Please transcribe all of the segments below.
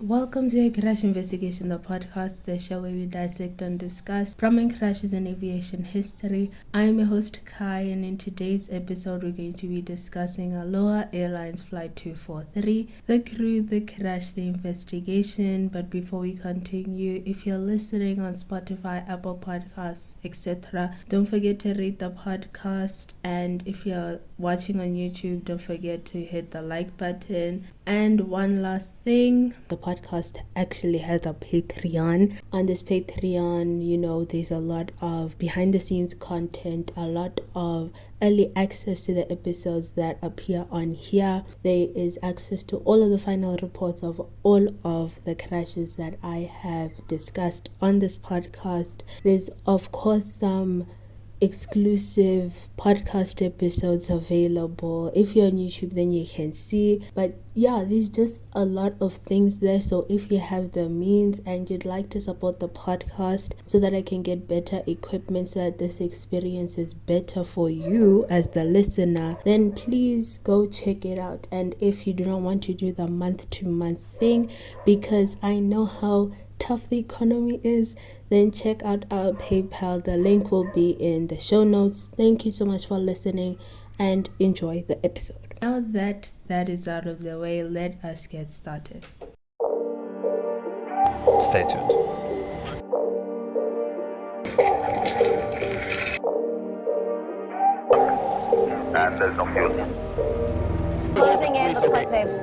Welcome to a Crash Investigation, the podcast, the show where we dissect and discuss prominent crashes in aviation history. I'm your host Kaii, and in today's episode, we're going to be discussing Aloha Airlines Flight 243, the crew, the crash, the investigation. But before we continue, if you're listening on Spotify, Apple Podcasts, etc., don't forget to rate the podcast. And if you're watching on YouTube, don't forget to hit the like button. And one last thing, the podcast actually has a Patreon. On this Patreon, there's a lot of behind the scenes content, a lot of early access to the episodes that appear on here. There is access to all of the final reports of all of the crashes that I have discussed on this podcast. There's of course some exclusive podcast episodes available. If you're on YouTube, then you can see, but yeah, there's just a lot of things there. So if you have the means and you'd like to support the podcast so that I can get better equipment, so that this experience is better for you as the listener, then please go check it out. And if you do not want to do the month-to-month thing, because I know how tough the economy is, then check out our PayPal. The link will be in the show notes. Thank you so much for listening and enjoy the episode. Now that is out of the way, let us get started. Stay tuned. And there's no fuel. Closing in, looks like they've...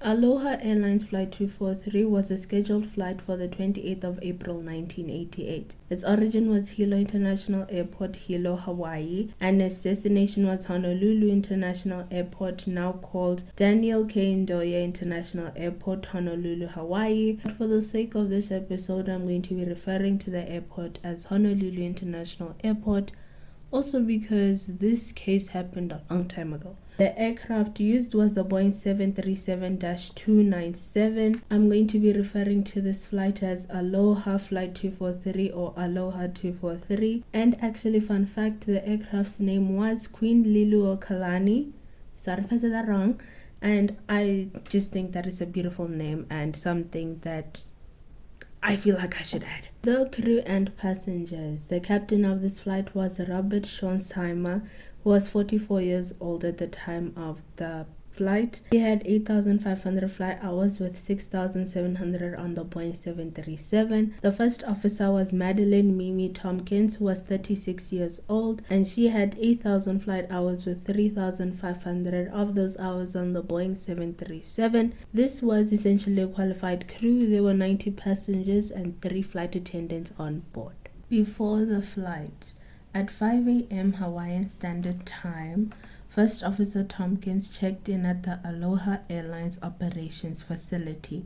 Aloha Airlines Flight 243 was a scheduled flight for the 28th of April 1988. Its origin was Hilo International Airport, Hilo, Hawaii, and its destination was Honolulu International Airport, now called Daniel K. Ndoye International Airport, Honolulu, Hawaii. But for the sake of this episode, I'm going to be referring to the airport as Honolulu International Airport, also because this case happened a long time ago. The aircraft used was the Boeing 737-297. I'm going to be referring to this flight as Aloha Flight 243 or Aloha 243. And actually, fun fact, the aircraft's name was Queen Liliuokalani. Sorry if I said that wrong. And I just think that is a beautiful name and something that I feel like I should add. The crew and passengers. The captain of this flight was Robert Schonsheimer, who was 44 years old at the time of the flight. He had 8,500 flight hours with 6,700 on the Boeing 737. The first officer was Madeline Mimi Tompkins, who was 36 years old, and she had 8,000 flight hours with 3,500 of those hours on the Boeing 737. This was essentially a qualified crew. There were 90 passengers and 3 flight attendants on board. Before the flight, at 5 a.m. Hawaiian Standard Time, First Officer Tompkins checked in at the Aloha Airlines Operations Facility.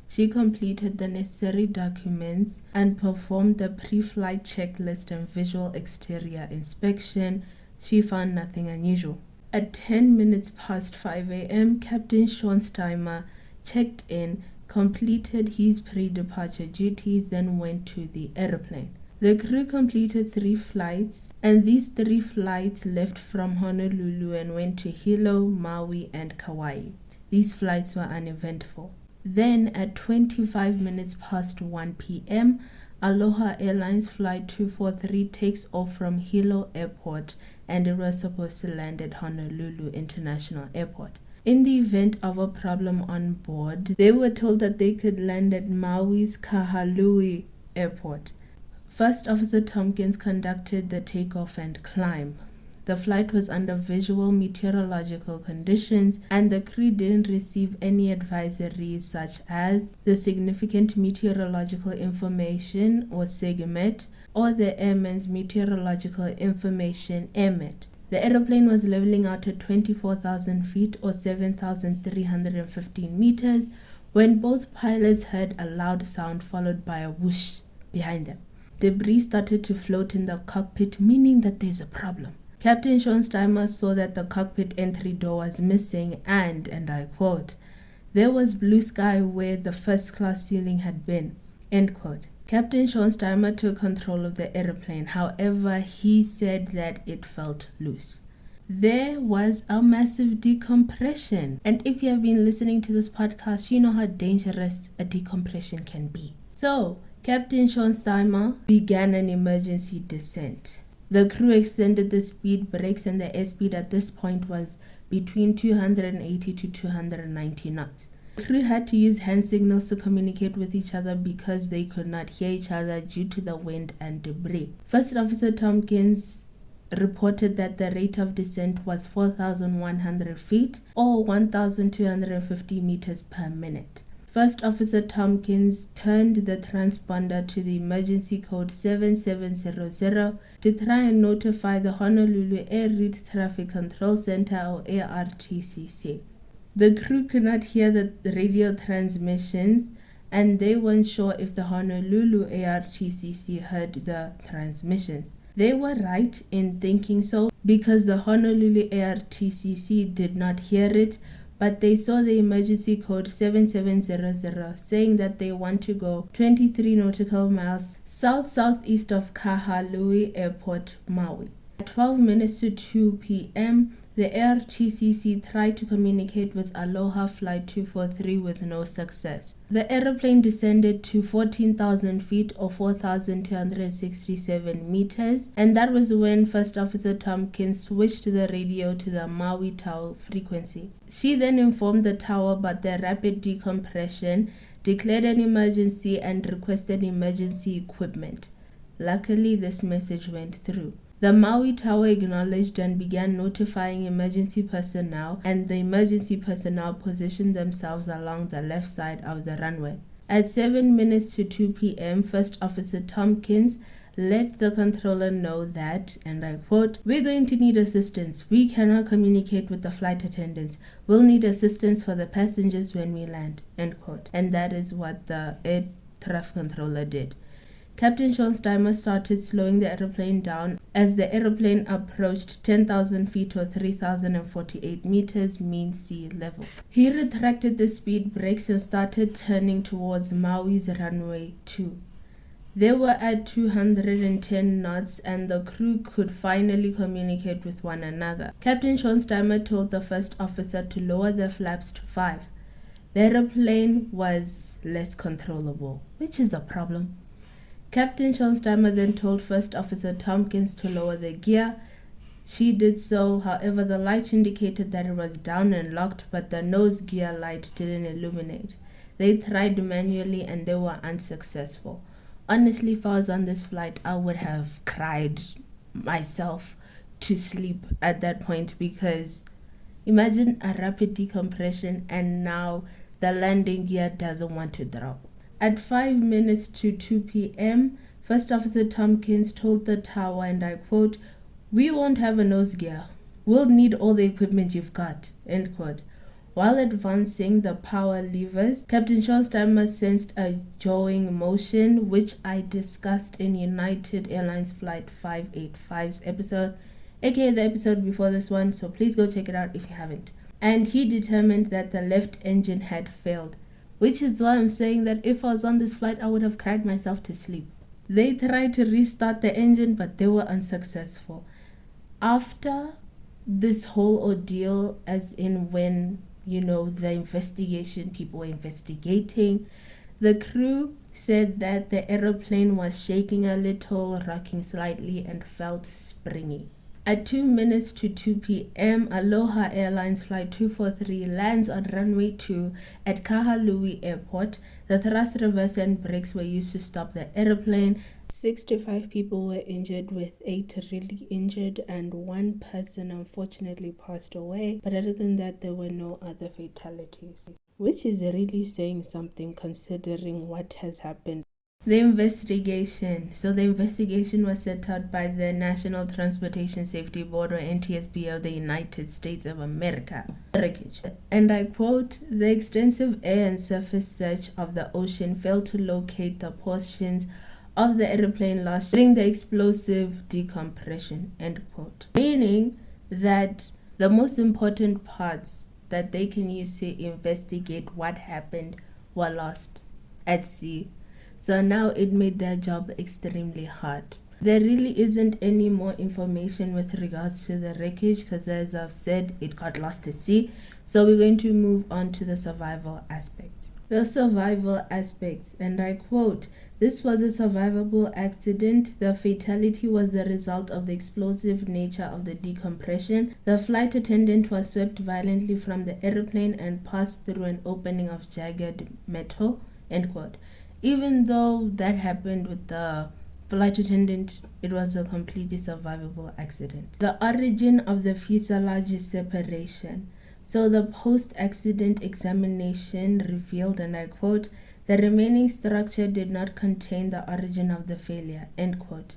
She completed the necessary documents and performed the pre-flight checklist and visual exterior inspection. She found nothing unusual. At 10 minutes past 5 a.m., Captain Schonsheimer checked in, completed his pre-departure duties, then went to the airplane. The crew completed 3 flights, and these 3 flights left from Honolulu and went to Hilo, Maui, and Kauai. These flights were uneventful. Then, at 25 minutes past 1 p.m., Aloha Airlines Flight 243 takes off from Hilo Airport, and it was supposed to land at Honolulu International Airport. In the event of a problem on board, they were told that they could land at Maui's Kahului Airport. First Officer Tompkins conducted the takeoff and climb. The flight was under visual meteorological conditions, and the crew didn't receive any advisories such as the Significant Meteorological Information or SIGMET or the Airman's Meteorological Information AirMet. The aeroplane was leveling out at 24,000 feet or 7,315 meters when both pilots heard a loud sound followed by a whoosh behind them. Debris started to float in the cockpit, meaning that there's a problem. Captain Schonsheimer saw that the cockpit entry door was missing and I quote, There was blue sky where the first class ceiling had been, end quote. Captain Sean Steimer took control of the airplane. However, he said that it felt loose. There was a massive decompression. And if you have been listening to this podcast, you know how dangerous a decompression can be. So, Captain Sean Steimer began an emergency descent. The crew extended the speed brakes and the airspeed at this point was between 280 to 290 knots. The crew had to use hand signals to communicate with each other because they could not hear each other due to the wind and debris. First Officer Tompkins reported that the rate of descent was 4,100 feet or 1,250 meters per minute. First Officer Tompkins turned the transponder to the emergency code 7700 to try and notify the Honolulu Air Route Traffic Control Center or ARTCC. The crew could not hear the radio transmissions and they weren't sure if the Honolulu ARTCC heard the transmissions. They were right in thinking so because the Honolulu ARTCC did not hear it, but they saw the emergency code 7700 saying that they want to go 23 nautical miles south-southeast of Kahalui Airport, Maui. At 12 minutes to 2 p.m., the ARTCC tried to communicate with Aloha Flight 243 with no success. The aeroplane descended to 14,000 feet or 4,267 meters, and that was when First Officer Tompkins switched the radio to the Maui Tower frequency. She then informed the tower about the rapid decompression, declared an emergency, and requested emergency equipment. Luckily, this message went through. The Maui Tower acknowledged and began notifying emergency personnel, and the emergency personnel positioned themselves along the left side of the runway. At 7 minutes to 2 p.m., First Officer Tompkins let the controller know that, and I quote, "We're going to need assistance. We cannot communicate with the flight attendants. We'll need assistance for the passengers when we land," end quote. And that is what the air traffic controller did. Captain Sean Steimer started slowing the aeroplane down as the aeroplane approached 10,000 feet or 3,048 meters mean sea level. He retracted the speed brakes and started turning towards Maui's runway 2. They were at 210 knots and the crew could finally communicate with one another. Captain Sean Steimer told the first officer to lower the flaps to 5. The aeroplane was less controllable, which is a problem. Captain Sean Steimer then told First Officer Tompkins to lower the gear. She did so, however the light indicated that it was down and locked, but the nose gear light didn't illuminate. They tried manually and they were unsuccessful. Honestly, if I was on this flight, I would have cried myself to sleep at that point because imagine a rapid decompression and now the landing gear doesn't want to drop. At 5 minutes to 2 p.m., First Officer Tompkins told the tower, and I quote, "We won't have a nose gear. We'll need all the equipment you've got," end quote. While advancing the power levers, Captain Sean Steimer sensed a jawing motion, which I discussed in United Airlines Flight 585's episode, aka the episode before this one, so please go check it out if you haven't. And he determined that the left engine had failed. Which is why I'm saying that if I was on this flight, I would have cried myself to sleep. They tried to restart the engine, but they were unsuccessful. After this whole ordeal, as in when, the investigation, people were investigating, the crew said that the aeroplane was shaking a little, rocking slightly, and felt springy. At 2 minutes to 2 p.m., Aloha Airlines Flight 243 lands on runway 2 at Kahalui Airport. The thrust reverser and brakes were used to stop the airplane. 65 people were injured, with 8 really injured and 1 person unfortunately passed away. But other than that, there were no other fatalities, which is really saying something considering what has happened. The investigation. So the investigation was set out by the National Transportation Safety Board, or NTSB, of the United States of America. And I quote, "The extensive air and surface search of the ocean failed to locate the portions of the airplane lost during the explosive decompression," end quote. Meaning that the most important parts that they can use to investigate what happened while lost at sea. So now it made their job extremely hard. There really isn't any more information with regards to the wreckage because, as I've said, it got lost at sea. So we're going to move on to the survival aspects. The survival aspects, and I quote, "This was a survivable accident. The fatality was the result of the explosive nature of the decompression. The flight attendant was swept violently from the airplane and passed through an opening of jagged metal," end quote. Even though that happened with the flight attendant, it was a completely survivable accident. The origin of the fuselage separation. So the post-accident examination revealed, and I quote, "The remaining structure did not contain the origin of the failure," end quote.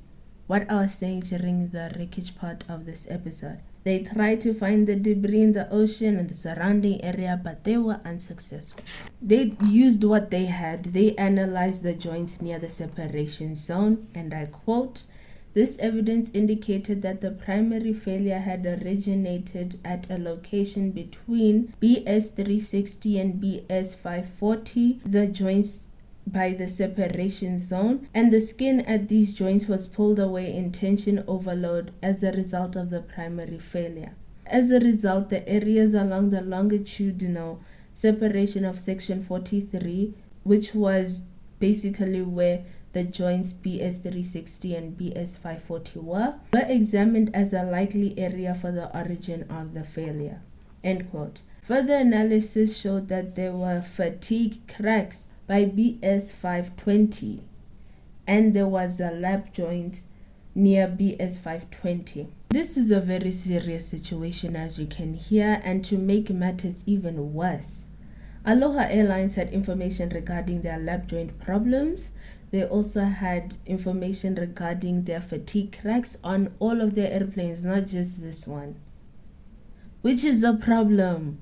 What I was saying during the wreckage part of this episode. They tried to find the debris in the ocean and the surrounding area, but they were unsuccessful. They used what they had. They analyzed the joints near the separation zone, and I quote, "This evidence indicated that the primary failure had originated at a location between BS 360 and BS 540, the joints by the separation zone, and the skin at these joints was pulled away in tension overload as a result of the primary failure. As a result, the areas along the longitudinal separation of section 43, which was basically where the joints BS 360 and BS 540 were examined as a likely area for the origin of the failure," end quote. Further analysis showed that there were fatigue cracks by BS 520, and there was a lap joint near BS 520. This is a very serious situation, as you can hear, and to make matters even worse, Aloha Airlines had information regarding their lap joint problems. They also had information regarding their fatigue cracks on all of their airplanes, not just this one, which is a problem.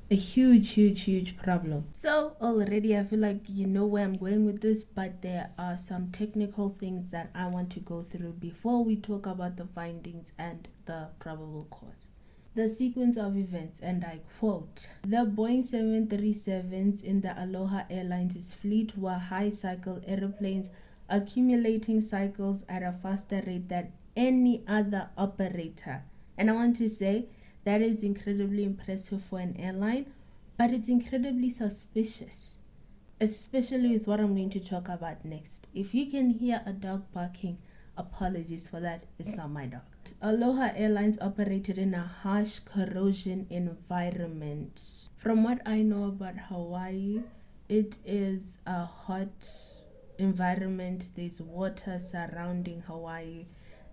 A huge problem. So already I feel like you know where I'm going with this, but there are some technical things that I want to go through before we talk about the findings and the probable cause. The sequence of events, and I quote, "The Boeing 737s in the Aloha Airlines fleet were high cycle airplanes accumulating cycles at a faster rate than any other operator." And I want to say that is incredibly impressive for an airline, but it's incredibly suspicious, especially with what I'm going to talk about next. If you can hear a dog barking, apologies for that, it's not my dog. Aloha Airlines operated in a harsh corrosion environment. From what I know about Hawaii, it is a hot environment. There's water surrounding Hawaii,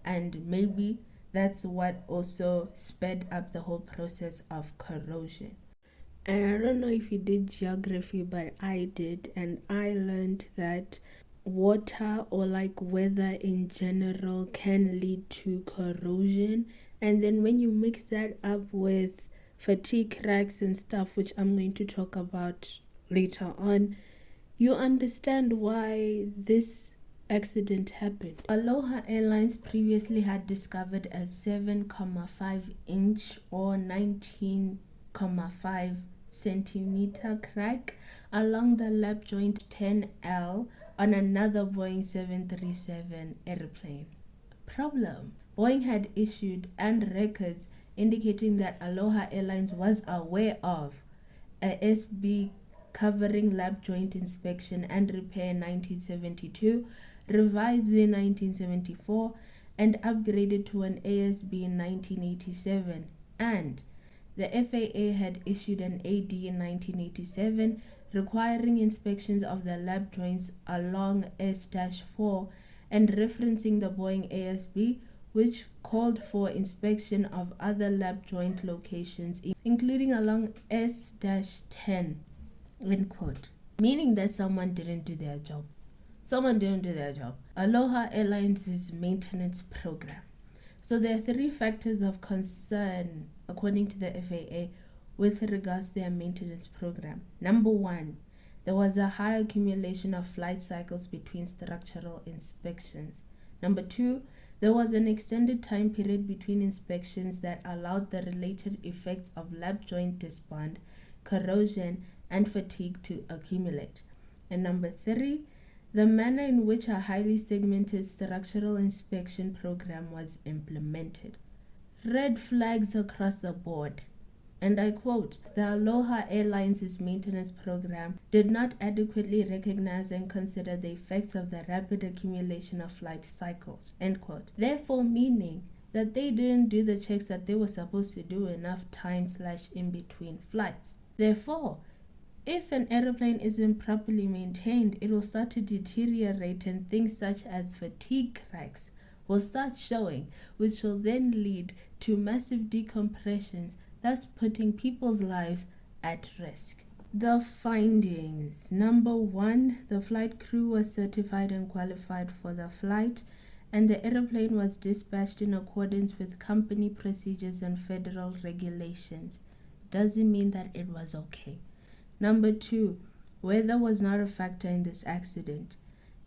and maybe that's what also sped up the whole process of corrosion. And I don't know if you did geography, but I did, and I learned that water or like weather in general can lead to corrosion. And then when you mix that up with fatigue cracks and stuff, which I'm going to talk about later on, you understand why this accident happened. Aloha Airlines previously had discovered a 7.5 inch or 19.5 centimeter crack along the lap joint 10L on another Boeing 737 airplane. Problem: Boeing had issued and records indicating that Aloha Airlines was aware of a SB covering lap joint inspection and repair in 1972, revised in 1974, and upgraded to an ASB in 1987, and the FAA had issued an AD in 1987 requiring inspections of the lap joints along S-4 and referencing the Boeing ASB, which called for inspection of other lap joint locations, including along S-10, end quote. Meaning that someone didn't do their job. Aloha Airlines' maintenance program. So there are 3 factors of concern, according to the FAA, with regards to their maintenance program. Number 1, there was a high accumulation of flight cycles between structural inspections. Number 2, there was an extended time period between inspections that allowed the related effects of lap joint disbond, corrosion, and fatigue to accumulate. And number 3, the manner in which a highly segmented structural inspection program was implemented. Red flags across the board. And I quote, "The Aloha Airlines' maintenance program did not adequately recognize and consider the effects of the rapid accumulation of flight cycles," end quote. Therefore, meaning that they didn't do the checks that they were supposed to do enough time/in between flights. Therefore, if an airplane isn't properly maintained, it will start to deteriorate and things such as fatigue cracks will start showing, which will then lead to massive decompressions, thus putting people's lives at risk. The findings. Number 1, the flight crew was certified and qualified for the flight, and the airplane was dispatched in accordance with company procedures and federal regulations. Doesn't mean that it was okay. Number 2, weather was not a factor in this accident.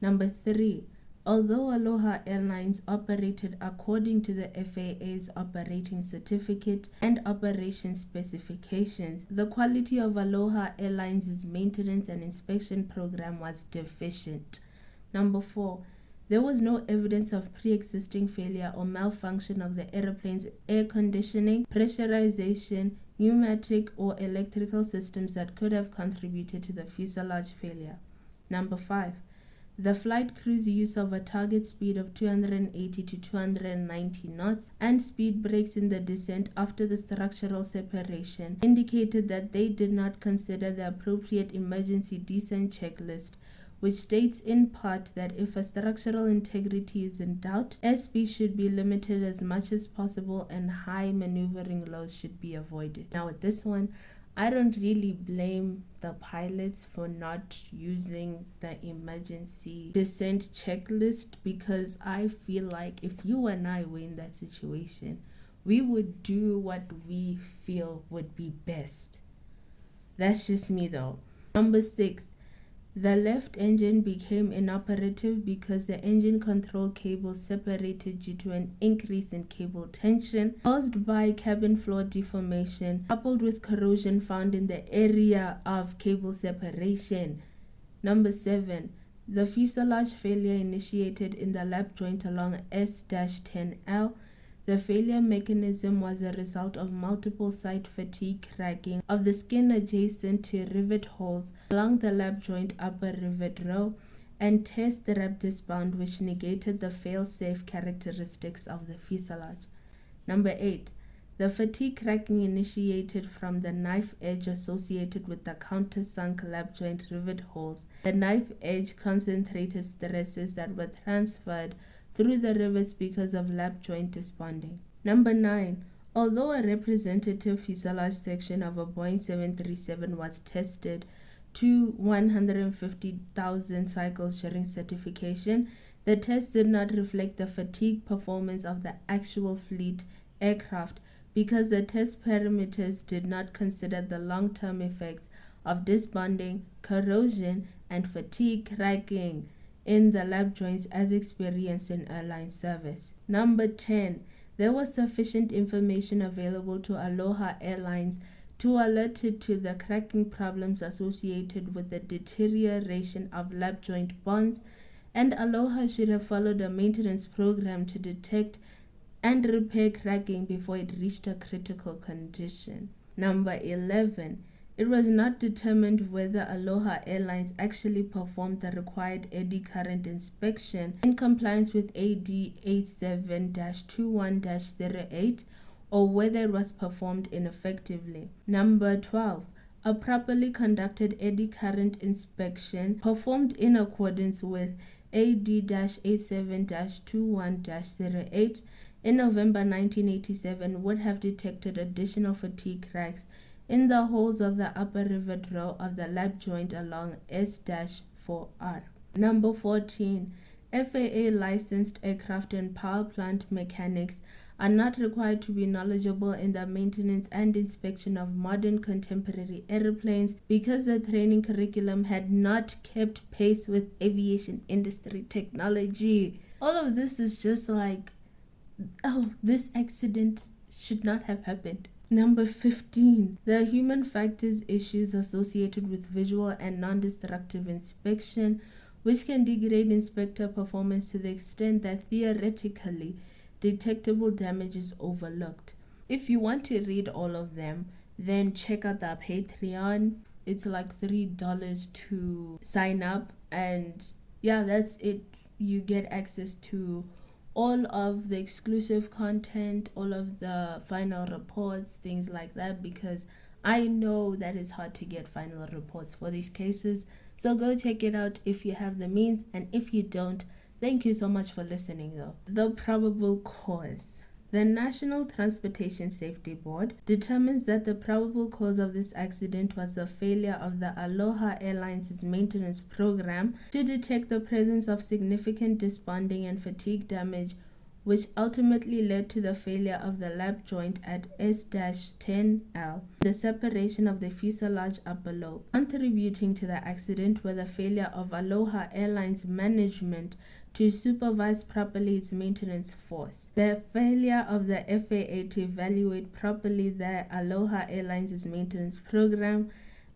Number 3, although Aloha Airlines operated according to the FAA's operating certificate and operation specifications, the quality of Aloha Airlines' maintenance and inspection program was deficient. Number 4, there was no evidence of pre-existing failure or malfunction of the airplane's air conditioning, pressurization, pneumatic, or electrical systems that could have contributed to the fuselage failure. Number 5, the flight crew's use of a target speed of 280 to 290 knots and speed brakes in the descent after the structural separation indicated that they did not consider the appropriate emergency descent checklist, which states in part that if a structural integrity is in doubt, airspeed should be limited as much as possible and high maneuvering loads should be avoided. Now with this one, I don't really blame the pilots for not using the emergency descent checklist, because I feel like if you and I were in that situation, we would do what we feel would be best. That's just me though. Number 6, the left engine became inoperative because the engine control cable separated due to an increase in cable tension caused by cabin floor deformation coupled with corrosion found in the area of cable separation. Number 7, the fuselage failure initiated in the lap joint along S-10L. The failure mechanism was a result of multiple site fatigue cracking of the skin adjacent to rivet holes along the lap joint upper rivet row and test strap disband, which negated the fail-safe characteristics of the fuselage. Number 8, the fatigue cracking initiated from the knife edge associated with the countersunk lap joint rivet holes. The knife edge concentrated stresses that were transferred through the rivets because of lap joint disbonding. Number 9, although a representative fuselage section of a Boeing 737 was tested to 150,000 cycles during certification, the test did not reflect the fatigue performance of the actual fleet aircraft because the test parameters did not consider the long-term effects of disbonding, corrosion, and fatigue cracking in the lap joints as experienced in airline service. Number 10, there was sufficient information available to Aloha Airlines to alert it to the cracking problems associated with the deterioration of lap joint bonds, and Aloha should have followed a maintenance program to detect and repair cracking before it reached a critical condition. Number 11, it was not determined whether Aloha Airlines actually performed the required eddy current inspection in compliance with AD 87-21-08 or whether it was performed ineffectively. Number 12, a properly conducted eddy current inspection performed in accordance with AD 87-21-08 in November 1987 would have detected additional fatigue cracks in the holes of the upper rivet row of the lap joint along S-4R. Number 14, FAA licensed aircraft and power plant mechanics are not required to be knowledgeable in the maintenance and inspection of modern contemporary airplanes because the training curriculum had not kept pace with aviation industry technology. All of this is just like, oh, this accident should not have happened. Number 15, the human factors issues associated with visual and non-destructive inspection, which can degrade inspector performance to the extent that theoretically detectable damage is overlooked. If you want to read all of them, then check out the Patreon. It's like $3 to sign up, and yeah, that's it. You get access to all of the exclusive content, all of the final reports, things like that, because I know that it's hard to get final reports for these cases. So go check it out if you have the means, and if you don't, thank you so much for listening though. The probable cause. The National Transportation Safety Board determines that the probable cause of this accident was the failure of the Aloha Airlines maintenance program to detect the presence of significant desponding and fatigue damage, which ultimately led to the failure of the lap joint at S-10L, the separation of the fuselage upper lobe. Contributing to the accident were the failure of Aloha Airlines management to supervise properly its maintenance force, the failure of the FAA to evaluate properly the Aloha Airlines maintenance program,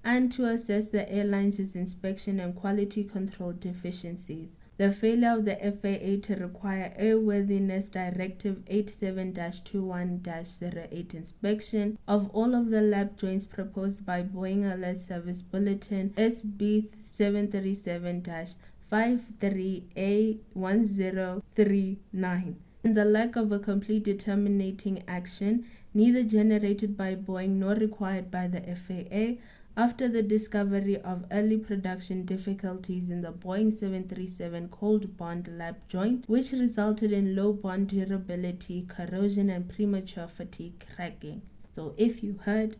and to assess the airline's inspection and quality control deficiencies, the failure of the FAA to require Airworthiness Directive 87-21-08 inspection of all of the lap joints proposed by Boeing Alert Service Bulletin SB 737-53A1039, and the lack of a complete determining action, neither generated by Boeing nor required by the FAA, after the discovery of early production difficulties in the Boeing 737 cold bond lap joint, which resulted in low bond durability, corrosion, and premature fatigue cracking. So if you heard,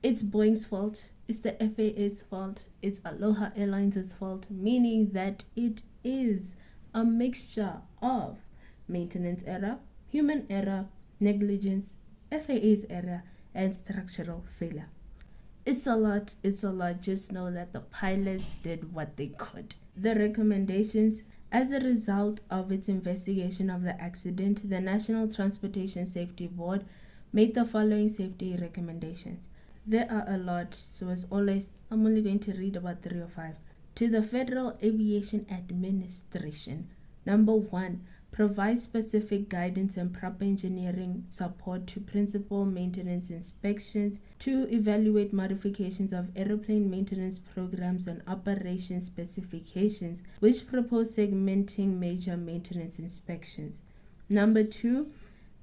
it's Boeing's fault, it's the FAA's fault, it's Aloha Airlines' fault, meaning that it is a mixture of maintenance error, human error, negligence, FAA's error, and structural failure. It's a lot, just know that the pilots did what they could. The recommendations. As a result of its investigation of the accident, the National Transportation Safety Board made the following safety recommendations. There are a lot, so as always, I'm only going to read about 3 or 5. To the Federal Aviation Administration. Number 1. Provide specific guidance and proper engineering support to principal maintenance inspections. 2. Evaluate modifications of aeroplane maintenance programs and operation specifications, which propose segmenting major maintenance inspections. Number 2.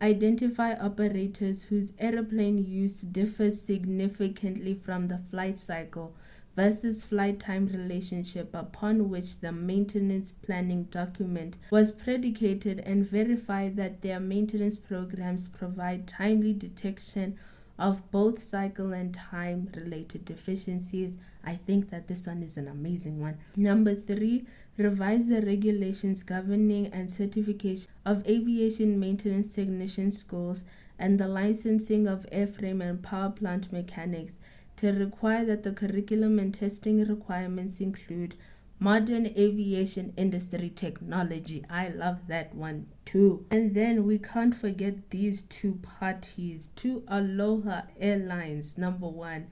Identify operators whose aeroplane use differs significantly from the flight cycle versus flight time relationship upon which the maintenance planning document was predicated, and verify that their maintenance programs provide timely detection of both cycle and time related deficiencies. I think that this one is an amazing one. Number 3, revise the regulations governing and certification of aviation maintenance technician schools and the licensing of airframe and power plant mechanics to require that the curriculum and testing requirements include modern aviation industry technology. I love that one too. And then we can't forget these two parties, to Aloha Airlines. Number 1,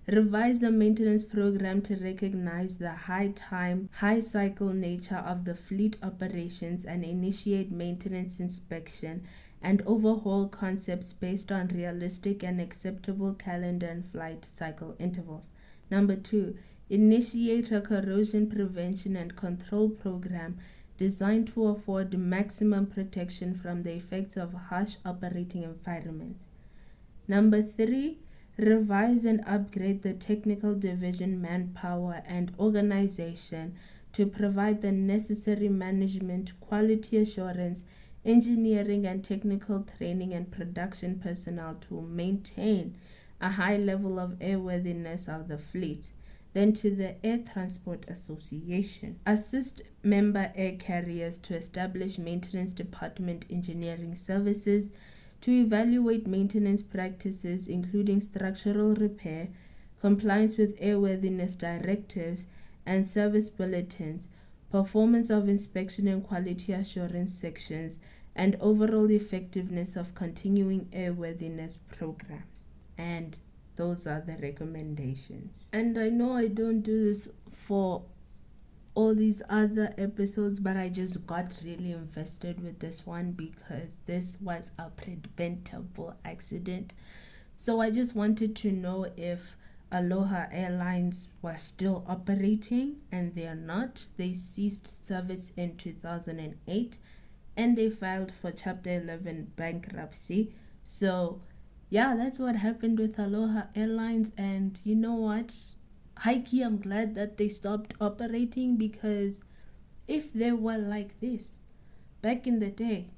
revise the maintenance program to recognize the high time, high cycle nature of the fleet operations and initiate maintenance inspection and overhaul concepts based on realistic and acceptable calendar and flight cycle intervals. Number 2, initiate a corrosion prevention and control program designed to afford maximum protection from the effects of harsh operating environments. Number 3, revise and upgrade the technical division manpower and organization to provide the necessary management, quality assurance, engineering and technical training and production personnel to maintain a high level of airworthiness of the fleet. Then to the Air Transport Association. Assist member air carriers to establish maintenance department engineering services to evaluate maintenance practices including structural repair, compliance with airworthiness directives and service bulletins, performance of inspection and quality assurance sections, and overall effectiveness of continuing airworthiness programs. And those are the recommendations. And I know I don't do this for all these other episodes, but I just got really invested with this one because this was a preventable accident. So I just wanted to know if Aloha Airlines was still operating, and they are not. They ceased service in 2008 and they filed for Chapter 11 bankruptcy. So yeah, that's what happened with Aloha Airlines. And you know what? Hikey, I'm glad that they stopped operating, because if they were like this back in the day,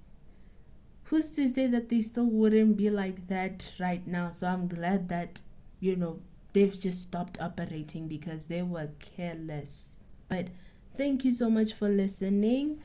who's to say that they still wouldn't be like that right now? So I'm glad that, they've just stopped operating because they were careless. But thank you so much for listening.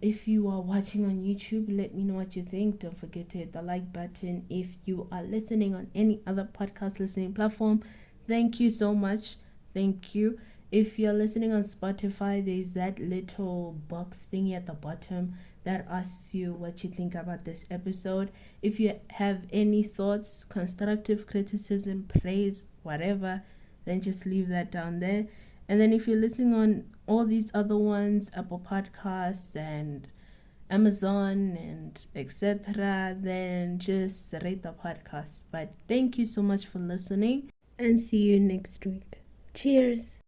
If you are watching on YouTube, let me know what you think. Don't forget to hit the like button. If you are listening on any other podcast listening platform, thank you so much. Thank you. If you're listening on Spotify, there's that little box thingy at the bottom that asks you what you think about this episode. If you have any thoughts, constructive criticism, praise, whatever, then just leave that down there. And then if you're listening on all these other ones, Apple Podcasts and Amazon and etc., then just rate the podcast. But thank you so much for listening, and see you next week. Cheers.